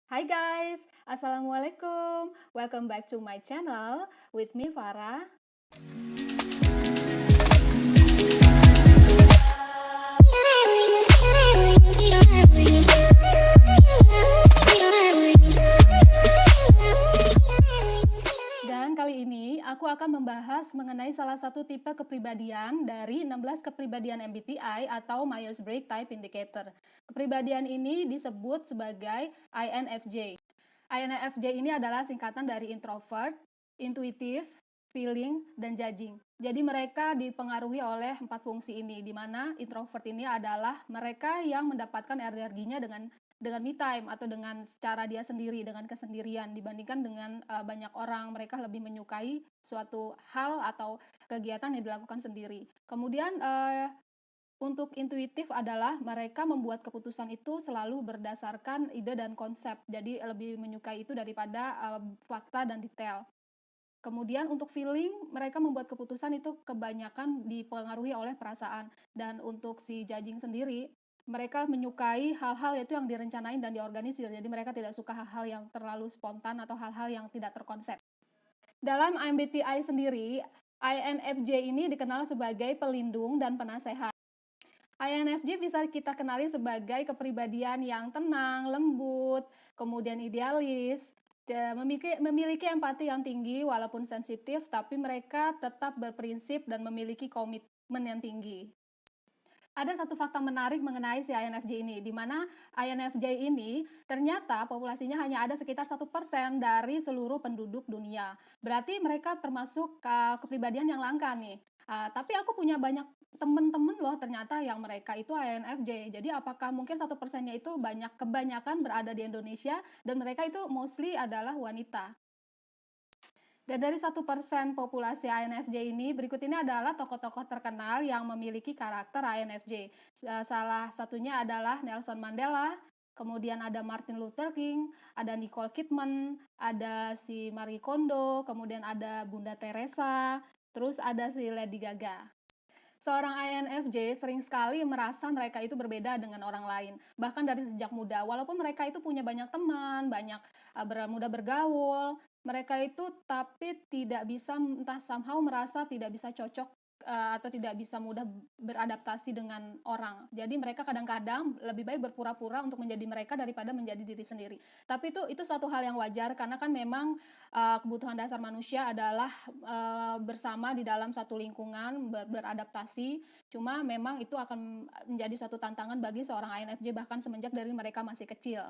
Hai guys, Assalamualaikum. Welcome back to my channel with me Farah. Dan kali ini aku akan membahas mengenai salah satu tipe kepribadian dari 16 kepribadian MBTI atau Myers-Briggs Type Indicator. Kepribadian ini disebut sebagai INFJ. INFJ ini adalah singkatan dari introvert, intuitif, feeling, dan judging. Jadi mereka dipengaruhi oleh 4 fungsi ini, di mana introvert ini adalah mereka yang mendapatkan energinya dengan me time atau dengan secara dia sendiri, dengan kesendirian dibandingkan dengan banyak orang. Mereka lebih menyukai suatu hal atau kegiatan yang dilakukan sendiri. Kemudian untuk intuitif adalah mereka membuat keputusan itu selalu berdasarkan ide dan konsep. Jadi lebih menyukai itu daripada fakta dan detail. Kemudian untuk feeling, mereka membuat keputusan itu kebanyakan dipengaruhi oleh perasaan. Dan untuk si judging sendiri, mereka menyukai hal-hal itu yang direncanain dan diorganisir. Jadi mereka tidak suka hal-hal yang terlalu spontan atau hal-hal yang tidak terkonsep. Dalam MBTI sendiri, INFJ ini dikenal sebagai pelindung dan penasehat. INFJ bisa kita kenali sebagai kepribadian yang tenang, lembut, kemudian idealis, memiliki empati yang tinggi walaupun sensitif, tapi mereka tetap berprinsip dan memiliki komitmen yang tinggi. Ada satu fakta menarik mengenai si INFJ ini, di mana INFJ ini ternyata populasinya hanya ada sekitar 1% dari seluruh penduduk dunia. Berarti mereka termasuk kepribadian yang langka nih. Tapi aku punya banyak temen-temen loh ternyata yang mereka itu INFJ. Jadi apakah mungkin 1%-nya itu kebanyakan berada di Indonesia dan mereka itu mostly adalah wanita. Dan dari 1% populasi INFJ ini, berikut ini adalah tokoh-tokoh terkenal yang memiliki karakter INFJ. Salah satunya adalah Nelson Mandela, kemudian ada Martin Luther King, ada Nicole Kidman, ada si Marie Kondo, kemudian ada Bunda Teresa, terus ada si Lady Gaga. Seorang INFJ sering sekali merasa mereka itu berbeda dengan orang lain, bahkan dari sejak muda. Walaupun mereka itu punya banyak teman, banyak mudah bergaul, mereka itu tapi tidak bisa entah somehow merasa tidak bisa cocok atau tidak bisa mudah beradaptasi dengan orang. Jadi mereka kadang-kadang lebih baik berpura-pura untuk menjadi mereka daripada menjadi diri sendiri. Tapi itu suatu hal yang wajar karena kan memang kebutuhan dasar manusia adalah bersama di dalam satu lingkungan beradaptasi. Cuma memang itu akan menjadi suatu tantangan bagi seorang INFJ bahkan semenjak dari mereka masih kecil.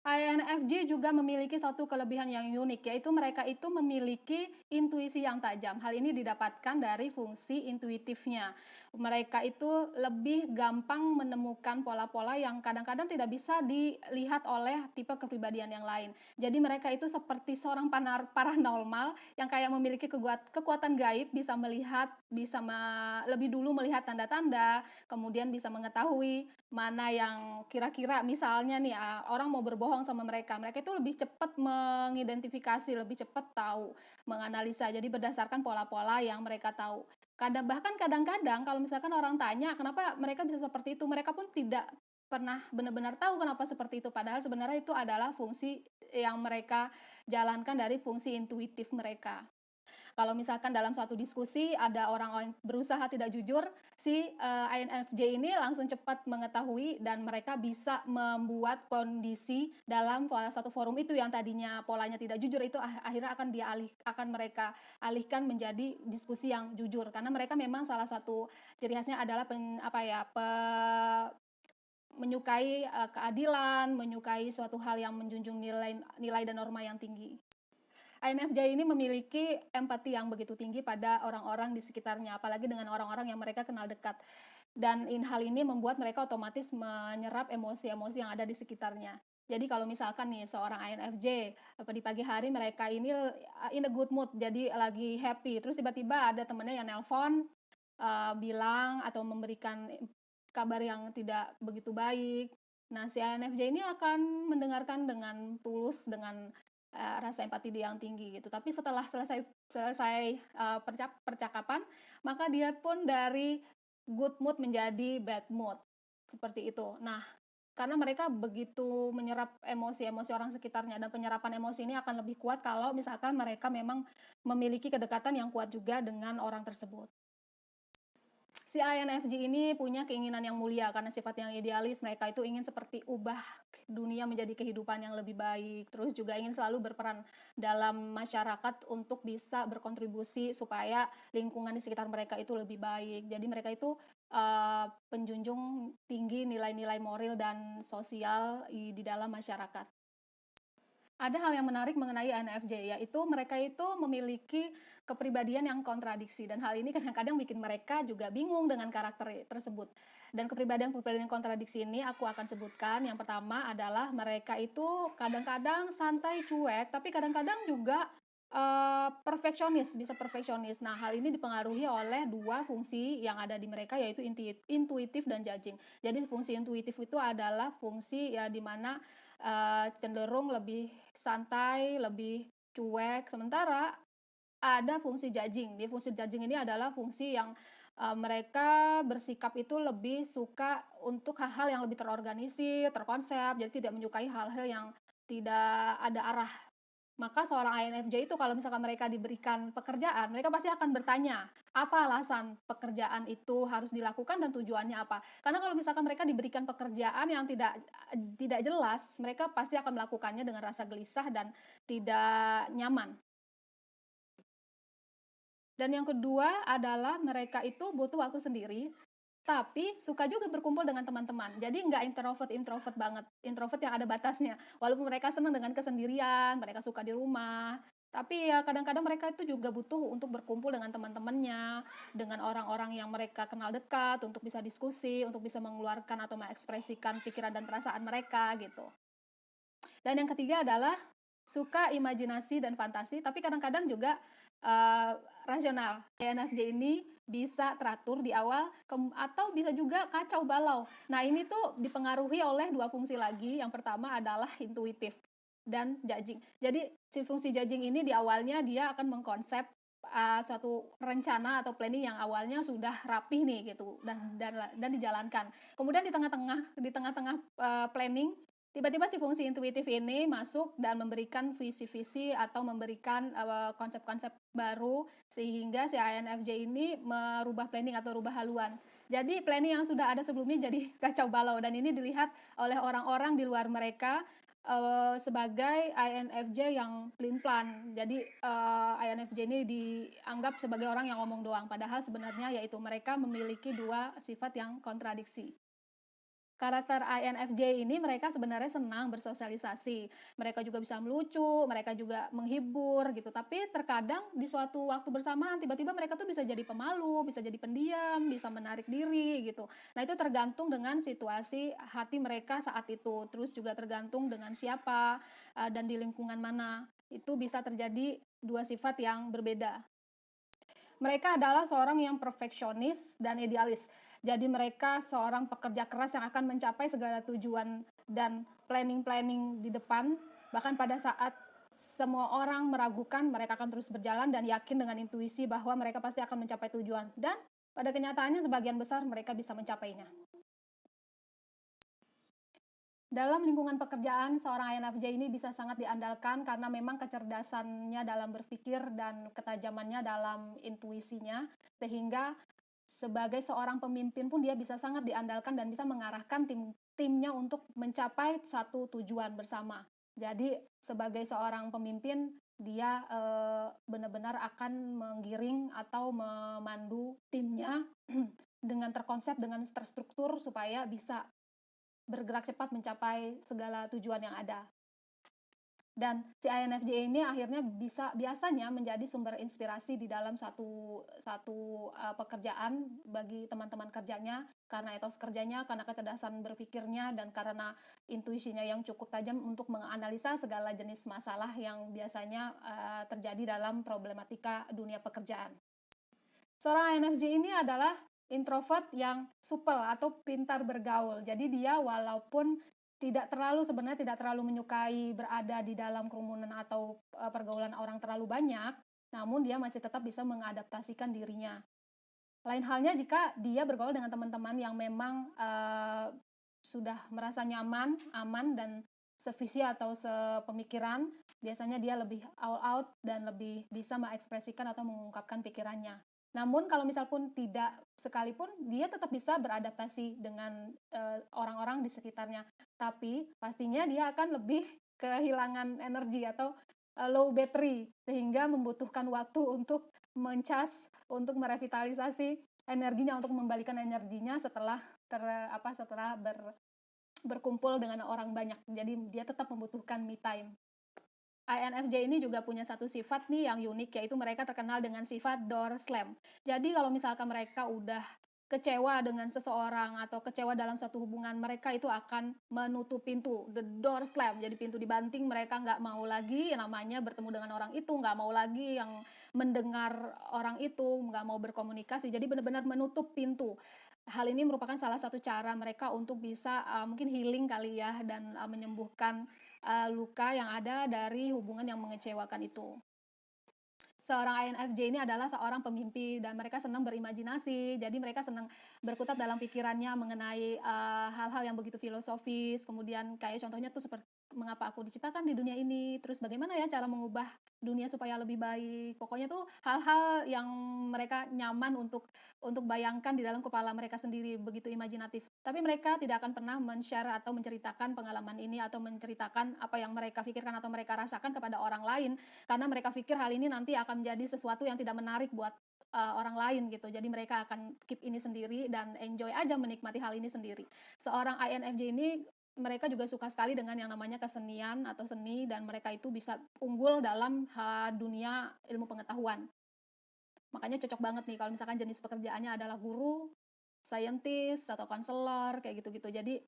INFJ juga memiliki satu kelebihan yang unik, yaitu mereka itu memiliki intuisi yang tajam. Hal ini didapatkan dari fungsi intuitifnya. Mereka itu lebih gampang menemukan pola-pola yang kadang-kadang tidak bisa dilihat oleh tipe kepribadian yang lain. Jadi mereka itu seperti seorang paranormal yang kayak memiliki kekuatan gaib, bisa melihat, lebih dulu melihat tanda-tanda, kemudian bisa mengetahui mana yang kira-kira misalnya nih orang mau berbohong sama mereka itu lebih cepat mengidentifikasi, lebih cepat tahu, menganalisa. Jadi berdasarkan pola-pola yang mereka tahu. Bahkan kadang-kadang kalau misalkan orang tanya kenapa mereka bisa seperti itu, mereka pun tidak pernah benar-benar tahu kenapa seperti itu. Padahal sebenarnya itu adalah fungsi yang mereka jalankan dari fungsi intuitif mereka. Kalau misalkan dalam suatu diskusi ada orang-orang berusaha tidak jujur, si INFJ ini langsung cepat mengetahui dan mereka bisa membuat kondisi dalam satu forum itu yang tadinya polanya tidak jujur itu akhirnya akan mereka alihkan menjadi diskusi yang jujur karena mereka memang salah satu ciri khasnya adalah menyukai keadilan, menyukai suatu hal yang menjunjung nilai dan norma yang tinggi. INFJ ini memiliki empati yang begitu tinggi pada orang-orang di sekitarnya, apalagi dengan orang-orang yang mereka kenal dekat. Dan hal ini membuat mereka otomatis menyerap emosi-emosi yang ada di sekitarnya. Jadi kalau misalkan nih seorang INFJ di pagi hari mereka ini in a good mood, jadi lagi happy, terus tiba-tiba ada temennya yang nelpon bilang atau memberikan kabar yang tidak begitu baik. Nah, si INFJ ini akan mendengarkan dengan tulus, dengan rasa empati dia yang tinggi gitu. Tapi setelah selesai percakapan, maka dia pun dari good mood menjadi bad mood. Seperti itu. Nah, karena mereka begitu menyerap emosi-emosi orang sekitarnya dan penyerapan emosi ini akan lebih kuat kalau misalkan mereka memang memiliki kedekatan yang kuat juga dengan orang tersebut. Si INFJ ini punya keinginan yang mulia karena sifat yang idealis, mereka itu ingin seperti ubah dunia menjadi kehidupan yang lebih baik, terus juga ingin selalu berperan dalam masyarakat untuk bisa berkontribusi supaya lingkungan di sekitar mereka itu lebih baik. Jadi mereka itu penjunjung tinggi nilai-nilai moral dan sosial di dalam masyarakat. Ada hal yang menarik mengenai INFJ, yaitu mereka itu memiliki kepribadian yang kontradiksi dan hal ini kadang-kadang bikin mereka juga bingung dengan karakter tersebut. Dan kepribadian-kepribadian kontradiksi ini aku akan sebutkan. Yang pertama adalah mereka itu kadang-kadang santai, cuek, tapi kadang-kadang juga perfeksionis, bisa perfeksionis. Nah, hal ini dipengaruhi oleh dua fungsi yang ada di mereka, yaitu intuitif dan judging. Jadi fungsi intuitif itu adalah fungsi ya di mana cenderung lebih santai, lebih cuek, sementara ada fungsi judging. Di fungsi judging ini adalah fungsi yang, mereka bersikap itu lebih suka untuk hal-hal yang lebih terorganisir, terkonsep, jadi tidak menyukai hal-hal yang tidak ada arah. Maka seorang INFJ itu kalau misalkan mereka diberikan pekerjaan, mereka pasti akan bertanya, apa alasan pekerjaan itu harus dilakukan dan tujuannya apa. Karena kalau misalkan mereka diberikan pekerjaan yang tidak jelas, mereka pasti akan melakukannya dengan rasa gelisah dan tidak nyaman. Dan yang kedua adalah mereka itu butuh waktu sendiri, tapi suka juga berkumpul dengan teman-teman. Jadi nggak introvert-introvert banget, introvert yang ada batasnya. Walaupun mereka senang dengan kesendirian, mereka suka di rumah, tapi ya kadang-kadang mereka itu juga butuh untuk berkumpul dengan teman-temannya, dengan orang-orang yang mereka kenal dekat, untuk bisa diskusi, untuk bisa mengeluarkan atau mengekspresikan pikiran dan perasaan mereka gitu. Dan yang ketiga adalah suka imajinasi dan fantasi, tapi kadang-kadang juga, rasional. INFJ ini bisa teratur di awal atau bisa juga kacau balau. Nah, ini tuh dipengaruhi oleh 2 fungsi lagi, yang pertama adalah intuitif dan judging. Jadi, si fungsi judging ini di awalnya dia akan mengkonsep, suatu rencana atau planning yang awalnya sudah rapih nih gitu dan dijalankan. Kemudian di tengah-tengah, planning, tiba-tiba si fungsi intuitif ini masuk dan memberikan visi-visi atau memberikan, konsep-konsep baru sehingga si INFJ ini merubah planning atau rubah haluan. Jadi planning yang sudah ada sebelumnya jadi kacau balau dan ini dilihat oleh orang-orang di luar mereka, sebagai INFJ yang pelin-pelan. Jadi, INFJ ini dianggap sebagai orang yang ngomong doang, padahal sebenarnya yaitu mereka memiliki 2 sifat yang kontradiksi. Karakter INFJ ini mereka sebenarnya senang bersosialisasi. Mereka juga bisa melucu, mereka juga menghibur gitu. Tapi terkadang di suatu waktu bersamaan tiba-tiba mereka tuh bisa jadi pemalu, bisa jadi pendiam, bisa menarik diri gitu. Nah, itu tergantung dengan situasi hati mereka saat itu. Terus juga tergantung dengan siapa dan di lingkungan mana. Itu bisa terjadi dua sifat yang berbeda. Mereka adalah seorang yang perfeksionis dan idealis. Jadi mereka seorang pekerja keras yang akan mencapai segala tujuan dan planning-planning di depan, bahkan pada saat semua orang meragukan, mereka akan terus berjalan dan yakin dengan intuisi bahwa mereka pasti akan mencapai tujuan. Dan pada kenyataannya sebagian besar mereka bisa mencapainya. Dalam lingkungan pekerjaan, seorang INFJ ini bisa sangat diandalkan karena memang kecerdasannya dalam berpikir dan ketajamannya dalam intuisinya, sehingga sebagai seorang pemimpin pun dia bisa sangat diandalkan dan bisa mengarahkan timnya untuk mencapai satu tujuan bersama. Jadi sebagai seorang pemimpin, dia benar-benar akan menggiring atau memandu timnya dengan terkonsep, dengan terstruktur supaya bisa bergerak cepat mencapai segala tujuan yang ada. Dan si INFJ ini akhirnya biasanya menjadi sumber inspirasi di dalam satu satu, pekerjaan bagi teman-teman kerjanya, karena etos kerjanya, karena kecerdasan berpikirnya, dan karena intuisinya yang cukup tajam untuk menganalisa segala jenis masalah yang biasanya, terjadi dalam problematika dunia pekerjaan. Seorang INFJ ini adalah introvert yang supel atau pintar bergaul. Jadi dia walaupun sebenarnya tidak terlalu menyukai berada di dalam kerumunan atau, pergaulan orang terlalu banyak, namun dia masih tetap bisa mengadaptasikan dirinya. Lain halnya jika dia bergaul dengan teman-teman yang memang, sudah merasa nyaman, aman, dan sevisi atau sepemikiran, biasanya dia lebih all out dan lebih bisa mengekspresikan atau mengungkapkan pikirannya. Namun kalau misal pun tidak sekalipun, dia tetap bisa beradaptasi dengan, orang-orang di sekitarnya. Tapi pastinya dia akan lebih kehilangan energi atau, low battery, sehingga membutuhkan waktu untuk untuk merevitalisasi energinya, untuk membalikan energinya setelah setelah berkumpul dengan orang banyak. Jadi dia tetap membutuhkan me time. INFJ ini juga punya satu sifat nih yang unik, yaitu mereka terkenal dengan sifat door slam. Jadi kalau misalkan mereka udah kecewa dengan seseorang atau kecewa dalam satu hubungan, mereka itu akan menutup pintu, the door slam. Jadi pintu dibanting, mereka nggak mau lagi yang namanya bertemu dengan orang itu, nggak mau lagi yang mendengar orang itu, nggak mau berkomunikasi. Jadi benar-benar menutup pintu. Hal ini merupakan salah satu cara mereka untuk bisa mungkin healing kali ya, dan menyembuhkan luka yang ada dari hubungan yang mengecewakan itu. Seorang INFJ ini adalah seorang pemimpi dan mereka senang berimajinasi, jadi mereka senang berkutat dalam pikirannya mengenai, hal-hal yang begitu filosofis, kemudian kayak contohnya tuh seperti, "Mengapa aku diciptakan di dunia ini?" Terus, "Bagaimana ya cara mengubah dunia supaya lebih baik?" Pokoknya tuh hal-hal yang mereka nyaman untuk bayangkan di dalam kepala mereka sendiri, begitu imajinatif. Tapi mereka tidak akan pernah men-share atau menceritakan pengalaman ini atau menceritakan apa yang mereka pikirkan atau mereka rasakan kepada orang lain, karena mereka pikir hal ini nanti akan menjadi sesuatu yang tidak menarik buat, orang lain gitu. Jadi mereka akan keep ini sendiri dan enjoy aja menikmati hal ini sendiri. Seorang INFJ ini mereka juga suka sekali dengan yang namanya kesenian atau seni, dan mereka itu bisa unggul dalam, dunia ilmu pengetahuan. Makanya cocok banget nih kalau misalkan jenis pekerjaannya adalah guru, scientist, atau konselor, kayak gitu-gitu. Jadi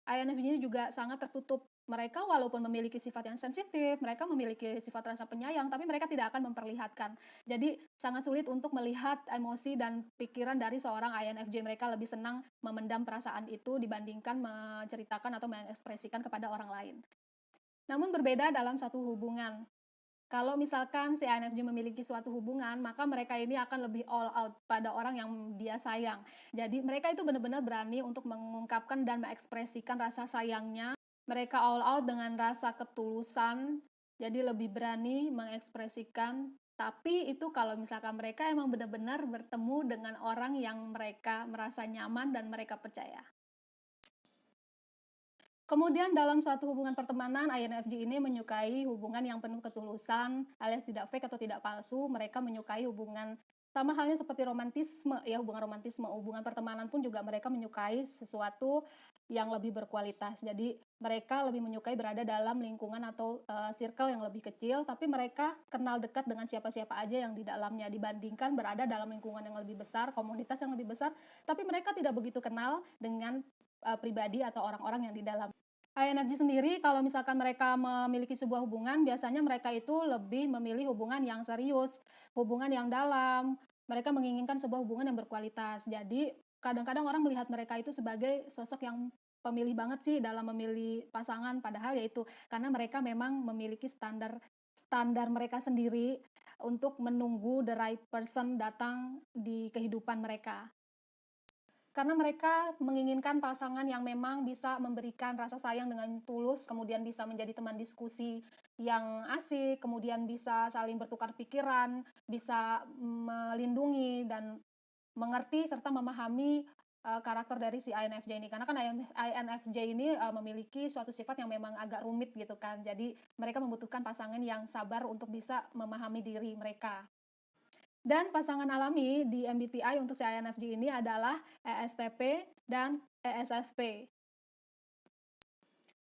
INFJ ini juga sangat tertutup. Mereka walaupun memiliki sifat yang sensitif, mereka memiliki sifat rasa penyayang, tapi mereka tidak akan memperlihatkan. Jadi sangat sulit untuk melihat emosi dan pikiran dari seorang INFJ. Mereka lebih senang memendam perasaan itu dibandingkan menceritakan atau mengekspresikan kepada orang lain. Namun berbeda dalam satu hubungan. Kalau misalkan si INFJ memiliki suatu hubungan, maka mereka ini akan lebih all out pada orang yang dia sayang. Jadi mereka itu benar-benar berani untuk mengungkapkan dan mengekspresikan rasa sayangnya. Mereka all out dengan rasa ketulusan, jadi lebih berani mengekspresikan. Tapi itu kalau misalkan mereka emang benar-benar bertemu dengan orang yang mereka merasa nyaman dan mereka percaya. Kemudian dalam suatu hubungan pertemanan, INFJ ini menyukai hubungan yang penuh ketulusan, alias tidak fake atau tidak palsu. Mereka menyukai hubungan sama halnya seperti romantisme ya, hubungan romantisme, hubungan pertemanan pun juga mereka menyukai sesuatu yang lebih berkualitas. Jadi mereka lebih menyukai berada dalam lingkungan atau circle yang lebih kecil, tapi mereka kenal dekat dengan siapa-siapa aja yang di dalamnya dibandingkan berada dalam lingkungan yang lebih besar, komunitas yang lebih besar, tapi mereka tidak begitu kenal dengan pribadi atau orang-orang yang di dalam. INFJ sendiri kalau misalkan mereka memiliki sebuah hubungan, biasanya mereka itu lebih memilih hubungan yang serius, hubungan yang dalam. Mereka menginginkan sebuah hubungan yang berkualitas. Jadi, kadang-kadang orang melihat mereka itu sebagai sosok yang pemilih banget sih dalam memilih pasangan, padahal yaitu karena mereka memang memiliki standar standar mereka sendiri untuk menunggu the right person datang di kehidupan mereka. Karena mereka menginginkan pasangan yang memang bisa memberikan rasa sayang dengan tulus, kemudian bisa menjadi teman diskusi yang asik, kemudian bisa saling bertukar pikiran, bisa melindungi dan mengerti serta memahami, karakter dari si INFJ ini. Karena kan INFJ ini, memiliki suatu sifat yang memang agak rumit gitu kan. Jadi mereka membutuhkan pasangan yang sabar untuk bisa memahami diri mereka. Dan pasangan alami di MBTI untuk si INFJ ini adalah ESTP dan ESFP.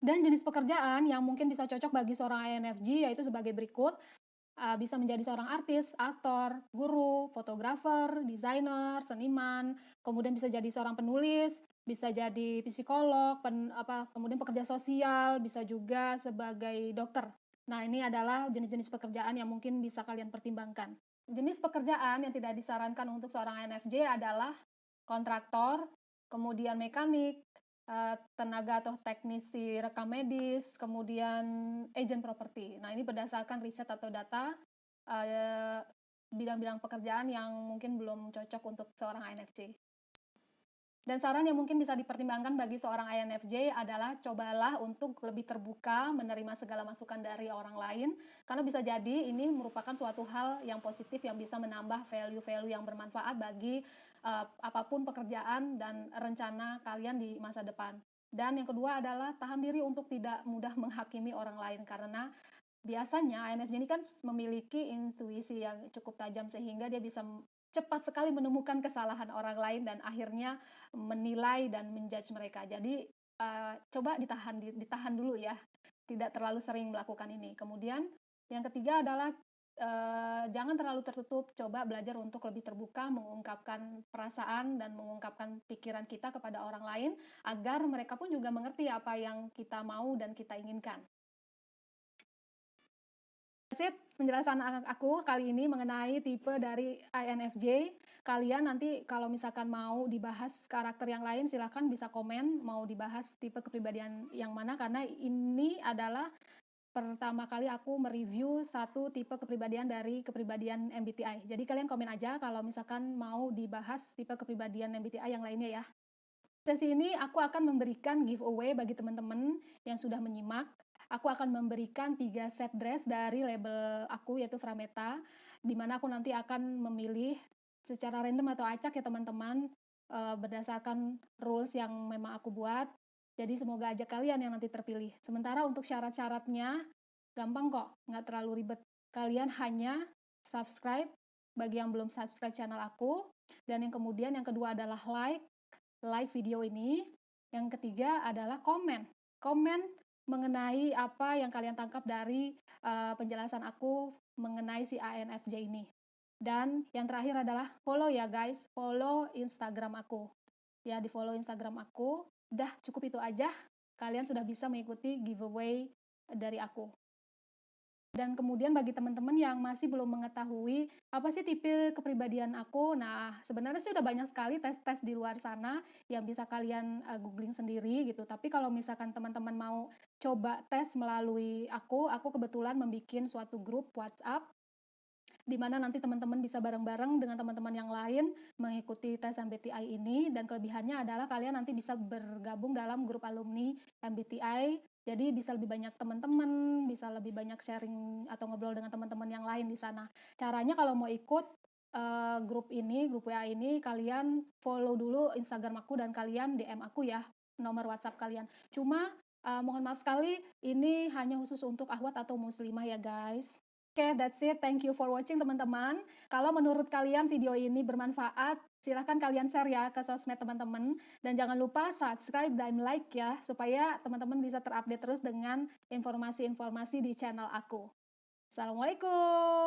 Dan jenis pekerjaan yang mungkin bisa cocok bagi seorang INFJ yaitu sebagai berikut, bisa menjadi seorang artis, aktor, guru, fotografer, desainer, seniman, kemudian bisa jadi seorang penulis, bisa jadi psikolog, kemudian pekerja sosial, bisa juga sebagai dokter. Nah, ini adalah jenis-jenis pekerjaan yang mungkin bisa kalian pertimbangkan. Jenis pekerjaan yang tidak disarankan untuk seorang INFJ adalah kontraktor, kemudian mekanik, tenaga atau teknisi rekam medis, kemudian agen properti. Nah, ini berdasarkan riset atau data, eee, bidang-bidang pekerjaan yang mungkin belum cocok untuk seorang INFJ. Dan saran yang mungkin bisa dipertimbangkan bagi seorang INFJ adalah cobalah untuk lebih terbuka menerima segala masukan dari orang lain, karena bisa jadi ini merupakan suatu hal yang positif yang bisa menambah value-value yang bermanfaat bagi apapun pekerjaan dan rencana kalian di masa depan. Dan yang kedua adalah tahan diri untuk tidak mudah menghakimi orang lain, karena biasanya INFJ ini kan memiliki intuisi yang cukup tajam sehingga dia bisa cepat sekali menemukan kesalahan orang lain dan akhirnya menilai dan menjudge mereka. Jadi, coba ditahan dulu ya, tidak terlalu sering melakukan ini. Kemudian yang ketiga adalah, jangan terlalu tertutup, coba belajar untuk lebih terbuka mengungkapkan perasaan dan mengungkapkan pikiran kita kepada orang lain, agar mereka pun juga mengerti apa yang kita mau dan kita inginkan. That's it, penjelasan aku kali ini mengenai tipe dari INFJ. Kalian nanti kalau misalkan mau dibahas karakter yang lain silahkan bisa komen mau dibahas tipe kepribadian yang mana, karena ini adalah pertama kali aku mereview satu tipe kepribadian dari kepribadian MBTI. Jadi kalian komen aja kalau misalkan mau dibahas tipe kepribadian MBTI yang lainnya ya. Sesi ini aku akan memberikan giveaway bagi teman-teman yang sudah menyimak. Aku akan memberikan 3 set dress dari label aku yaitu Frameta, di mana aku nanti akan memilih secara random atau acak ya teman-teman, berdasarkan rules yang memang aku buat. Jadi semoga aja kalian yang nanti terpilih. Sementara untuk syarat-syaratnya gampang kok, nggak terlalu ribet. Kalian hanya subscribe bagi yang belum subscribe channel aku, dan yang kemudian yang kedua adalah like video ini. Yang ketiga adalah komen. Komen mengenai apa yang kalian tangkap dari penjelasan aku mengenai si INFJ ini. Dan yang terakhir adalah follow ya guys, follow Instagram aku. Ya, di follow Instagram aku. Udah cukup itu aja. Kalian sudah bisa mengikuti giveaway dari aku. Dan kemudian bagi teman-teman yang masih belum mengetahui apa sih tipe kepribadian aku, nah sebenarnya sih udah banyak sekali tes-tes di luar sana yang bisa kalian googling sendiri gitu. Tapi kalau misalkan teman-teman mau coba tes melalui aku kebetulan membuat suatu grup WhatsApp di mana nanti teman-teman bisa bareng-bareng dengan teman-teman yang lain mengikuti tes MBTI ini, dan kelebihannya adalah kalian nanti bisa bergabung dalam grup alumni MBTI. Jadi bisa lebih banyak teman-teman, bisa lebih banyak sharing atau ngobrol dengan teman-teman yang lain di sana. Caranya kalau mau ikut grup WA ini, kalian follow dulu Instagram aku dan kalian DM aku ya, nomor WhatsApp kalian. Cuma mohon maaf sekali, ini hanya khusus untuk akhwat atau muslimah ya guys. Oke, that's it. Thank you for watching teman-teman. Kalau menurut kalian video ini bermanfaat, silahkan kalian share ya ke sosmed teman-teman. Dan jangan lupa subscribe dan like ya, supaya teman-teman bisa terupdate terus dengan informasi-informasi di channel aku. Assalamualaikum.